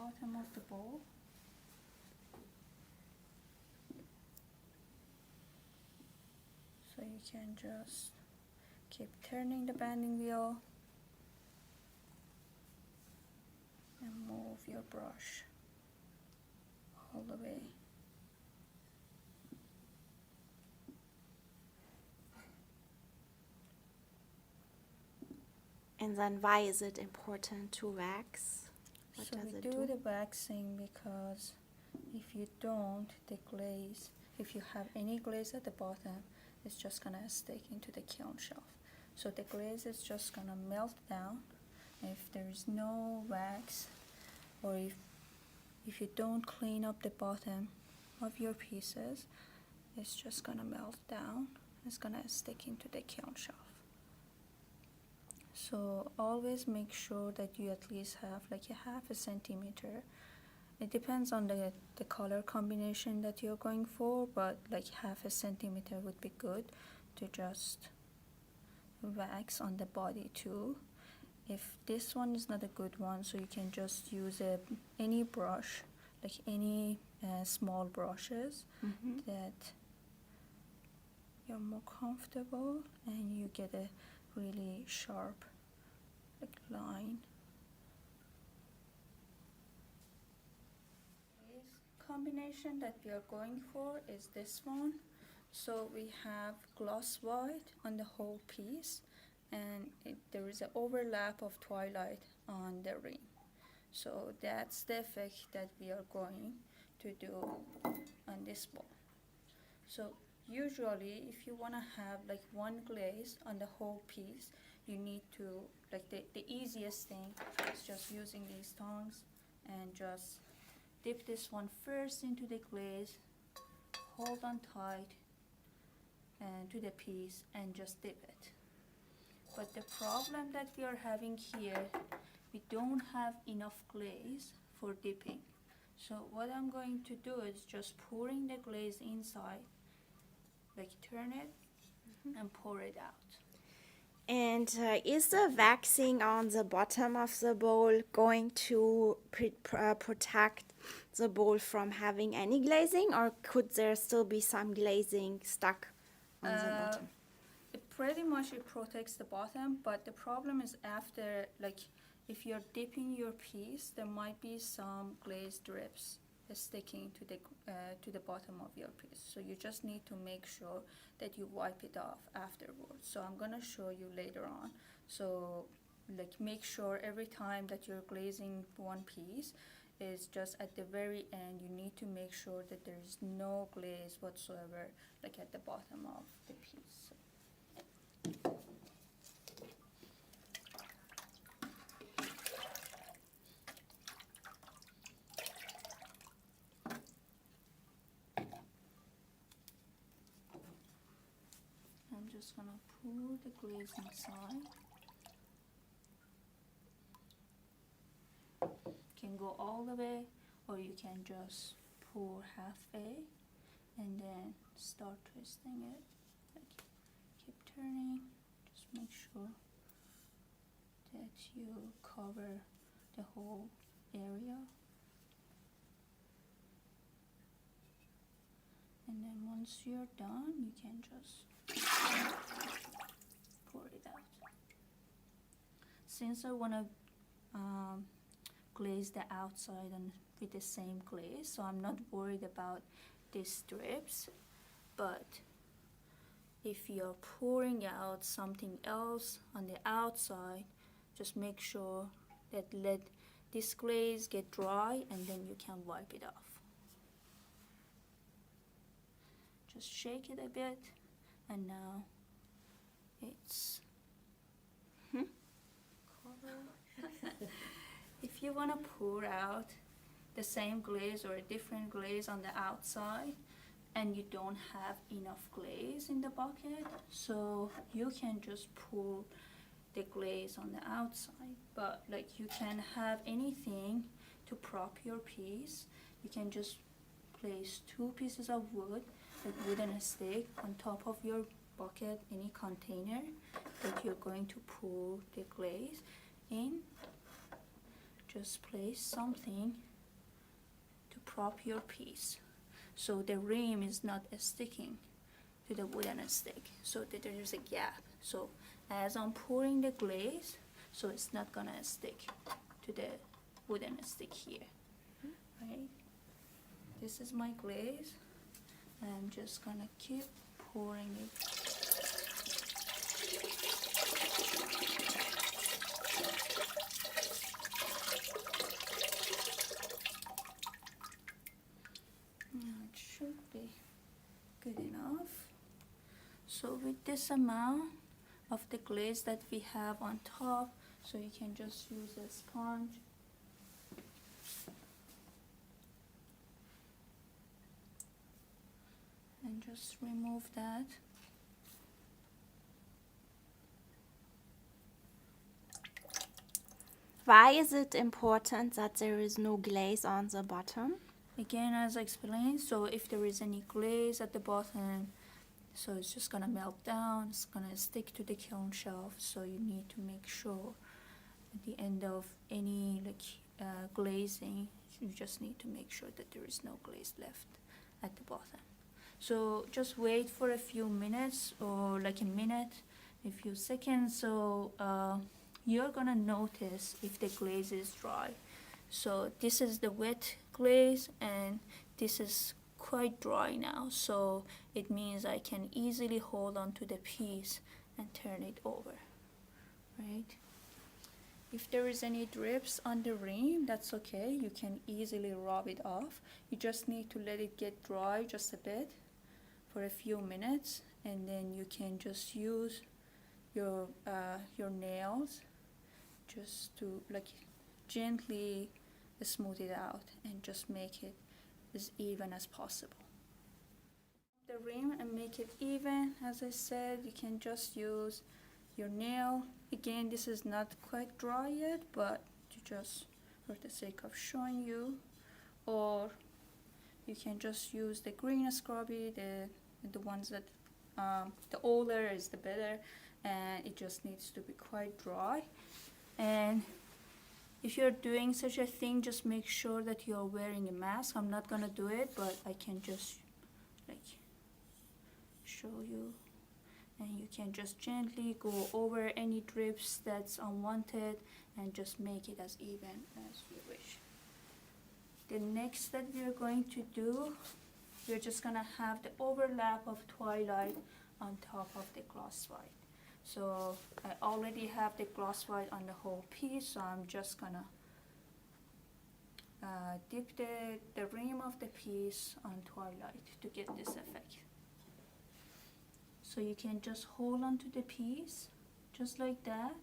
bottom of the bowl. So you can just keep turning the bending wheel and move your brush all the way. And then why is it important to wax? What So does we it do the waxing because if you don't, the glaze, if you have any glaze at the bottom, it's just gonna stick into the kiln shelf. So the glaze is just gonna melt down. If there is no wax, or if you don't clean up the bottom of your pieces, it's just gonna melt down. It's gonna stick into the kiln shelf. So always make sure that you at least have like a half a centimeter. It depends on the color combination that you're going for, but like half a centimeter would be good to just wax on the body too. If this one is not a good one, so you can just use any brush, like any small brushes that you're more comfortable, and you get a really sharp like line. This combination that we are going for is this one. So we have gloss white on the whole piece, and there is an overlap of twilight on the rim. So that's the effect that we are going to do on this bowl. So usually if you want to have like one glaze on the whole piece, you need to, like the easiest thing is just using these tongs and just dip this one first into the glaze, hold on tight and to the piece and just dip it. But the problem that we are having here, we don't have enough glaze for dipping. So what I'm going to do is just pouring the glaze inside, like turn it and pour it out. And is the waxing on the bottom of the bowl going to protect the bowl from having any glazing, or could there still be some glazing stuck on the bottom? Pretty much it protects the bottom, but the problem is after, like if you're dipping your piece, there might be some glaze drips sticking to the bottom of your piece. So you just need to make sure that you wipe it off afterwards. So I'm gonna show you later on. So like make sure every time that you're glazing one piece is just at the very end, you need to make sure that there is no glaze whatsoever like at the bottom of the piece. I'm just gonna pour the glaze inside. You can go all the way, or you can just pour halfway and then start twisting it. Like keep turning, just make sure that you cover the whole area. And then once you're done, you can just pour it out. Since I want to glaze the outside and with the same glaze, so I'm not worried about these strips. But if you're pouring out something else on the outside, just make sure that let this glaze get dry and then you can wipe it off. Just shake it a bit, and now it's covered. If you want to pour out the same glaze or a different glaze on the outside and you don't have enough glaze in the bucket, so you can just pour the glaze on the outside. But like you can have anything to prop your piece. You can just place 2 pieces of wood, like wooden stick, on top of your bucket, any container that you're going to pour the glaze in. Just place something prop your piece so the rim is not sticking to the wooden stick, so that there is a gap. So as I'm pouring the glaze, so it's not gonna stick to the wooden stick here, right? This is my glaze. I'm just gonna keep pouring it. Now it should be good enough. So with this amount of the glaze that we have on top, so you can just use a sponge and just remove that. Why is it important that there is no glaze on the bottom? Again, as I explained, so if there is any glaze at the bottom, so it's just gonna melt down, it's gonna stick to the kiln shelf, so you need to make sure at the end of any glazing, you just need to make sure that there is no glaze left at the bottom. So just wait for a few minutes, or like a minute, a few seconds, so you're gonna notice if the glaze is dry. So this is the wet glaze and this is quite dry now, so it means I can easily hold on to the piece and turn it over, right? If there is any drips on the rim, that's okay, you can easily rub it off. You just need to let it get dry just a bit for a few minutes, and then you can just use your nails just to like gently smooth it out and just make it as even as possible. The rim and make it even, as I said, you can just use your nail. Again, this is not quite dry yet, but just for the sake of showing you, or you can just use the green scrubby, the ones that the older is the better, and it just needs to be quite dry. And if you're doing such a thing, just make sure that you're wearing a mask. I'm not gonna do it, but I can just like show you, and you can just gently go over any drips that's unwanted and just make it as even as you wish. The next that we are going to do, we're just gonna have the overlap of twilight on top of the gloss white. So I already have the gloss white on the whole piece, so I'm just gonna dip the rim of the piece on twilight to get this effect. So you can just hold on to the piece just like that.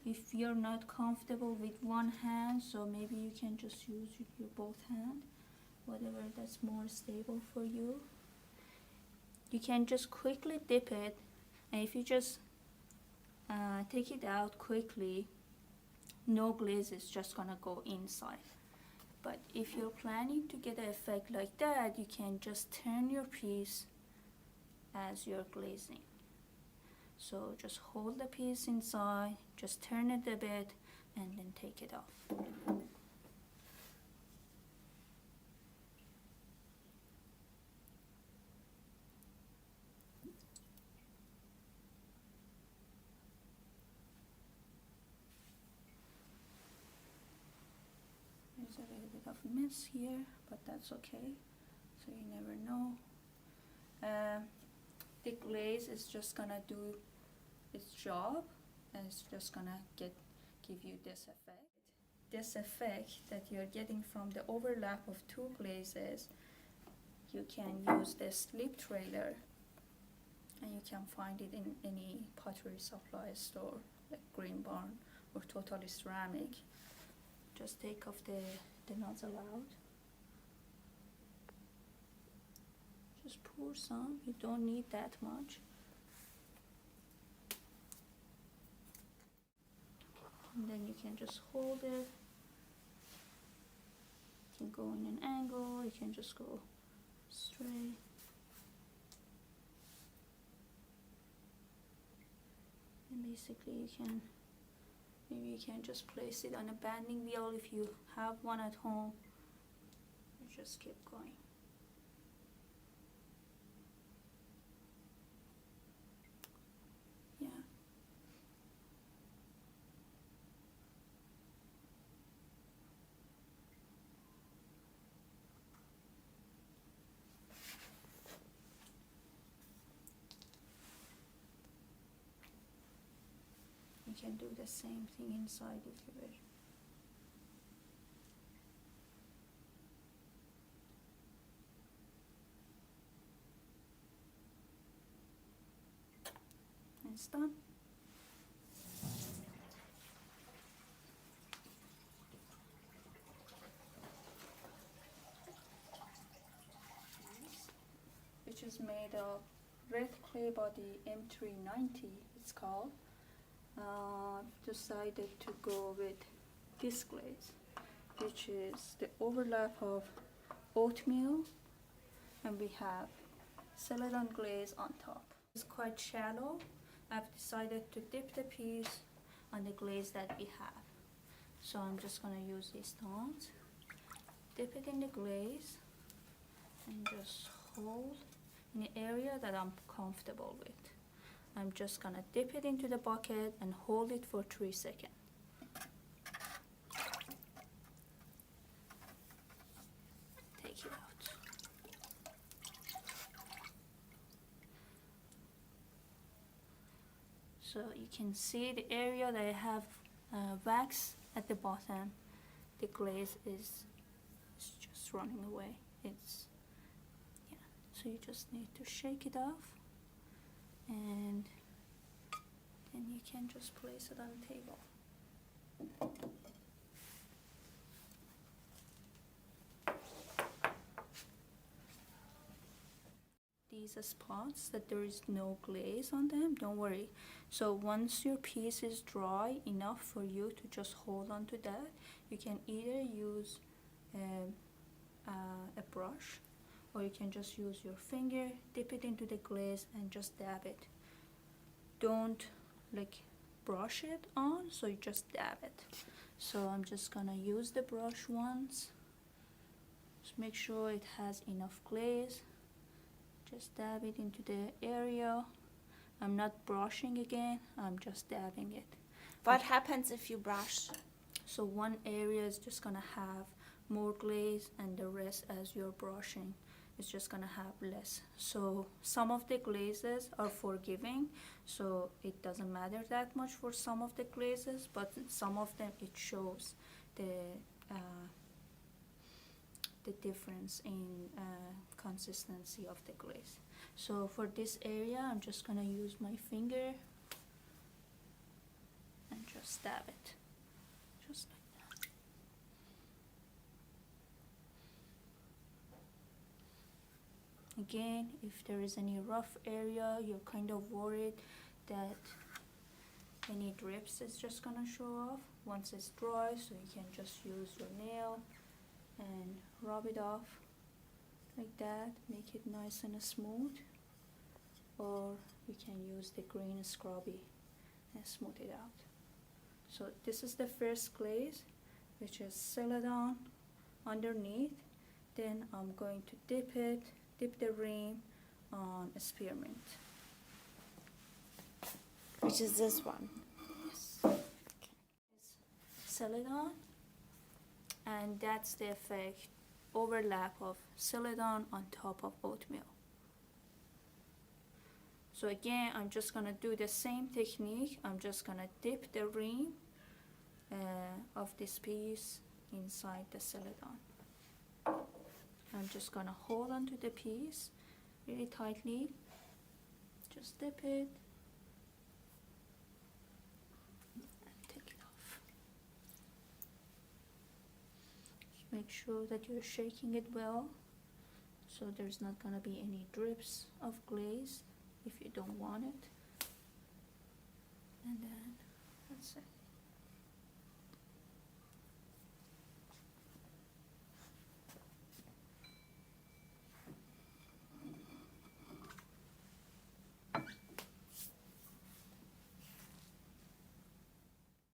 If you're not comfortable with one hand, so maybe you can just use your both hand, whatever that's more stable for you. You can just quickly dip it, and if you just take it out quickly, no glaze is just gonna go inside. But if you're planning to get an effect like that, you can just turn your piece as you're glazing. So just hold the piece inside, just turn it a bit, and then take it off. There's a little bit of mess here, but that's okay, so you never know. The glaze is just gonna do its job, and it's just gonna give you this effect. This effect that you're getting from the overlap of two glazes, you can use this lip trailer, and you can find it in any pottery supply store like Green Barn or Totally Ceramic. Just take off the nozzle out. Just pour some, you don't need that much. And then you can just hold it. You can go in an angle, you can just go straight. And basically maybe you can just place it on a banding wheel if you have one at home. just keep going. Yeah. You can do the same thing inside if you wish. It's done. Which is made of red clay body M390, it's called. Decided to go with this glaze, which is the overlap of oatmeal, and we have celadon glaze on top. It's quite shallow. I've decided to dip the piece on the glaze that we have. So I'm just gonna use these tongs, dip it in the glaze, and just hold in the area that I'm comfortable with. I'm just gonna dip it into the bucket and hold it for 3 seconds. Take it out. So you can see the area that I have wax at the bottom. The glaze is just running away. So you just need to shake it off, and then you can just place it on the table. These spots that there is no glaze on them, don't worry. So once your piece is dry enough for you to just hold on to that, you can either use a brush, or you can just use your finger, dip it into the glaze and just dab it. Don't like brush it on, so you just dab it. So I'm just gonna use the brush once. Just make sure it has enough glaze. Just dab it into the area. I'm not brushing again, I'm just dabbing it. What happens if you brush? So one area is just gonna have more glaze, and the rest, as you're brushing, it's just gonna have less. So some of the glazes are forgiving, so it doesn't matter that much for some of the glazes, but some of them it shows the difference in consistency of the glaze. So for this area, I'm just gonna use my finger and just dab it, just like that. Again, if there is any rough area, you're kind of worried that any drips is just gonna show off. Once it's dry, so you can just use your nail and rub it off like that, make it nice and smooth, or you can use the green scrubby and smooth it out. So this is the first glaze, which is celadon underneath. Then I'm going to dip the rim on a spearmint, Which is this one. yes. It's celadon, and that's the effect, overlap of celadon on top of oatmeal. So again, I'm just gonna do the same technique. I'm just gonna dip the rim of this piece inside the celadon. I'm just gonna hold onto the piece really tightly. Just dip it and take it off. Just make sure that you're shaking it well, so there's not gonna be any drips of glaze if you don't want it. And then that's it.